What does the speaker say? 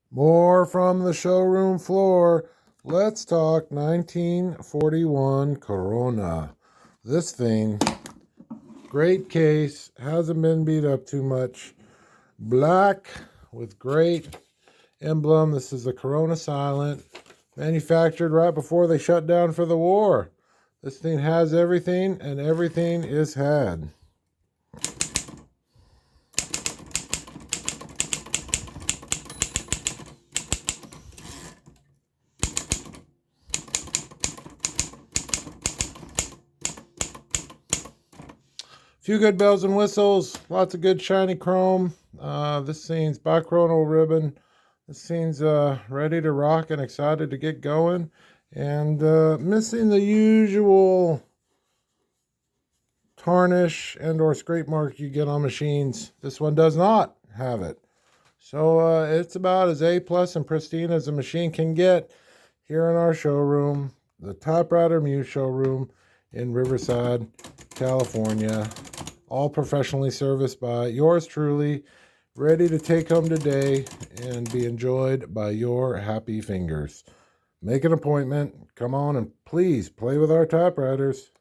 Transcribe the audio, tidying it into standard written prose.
More from the showroom floor. Let's talk 1941 Corona. This thing, great case, hasn't been beat up too much. Black with great emblem. This is the Corona Silent, manufactured right before they shut down for the war. This thing has everything, and everything is had. Few good bells and whistles, lots of good shiny chrome. This thing's bichronal ribbon. This thing's ready to rock and excited to get going. And missing the usual tarnish and or scrape mark you get on machines. This one does not have it. So it's about as A+ and pristine as a machine can get here in our showroom, the Typewriter Muse showroom in Riverside, California. All professionally serviced by yours truly, ready to take home today and be enjoyed by your happy fingers. Make an appointment. Come on and please play with our typewriters.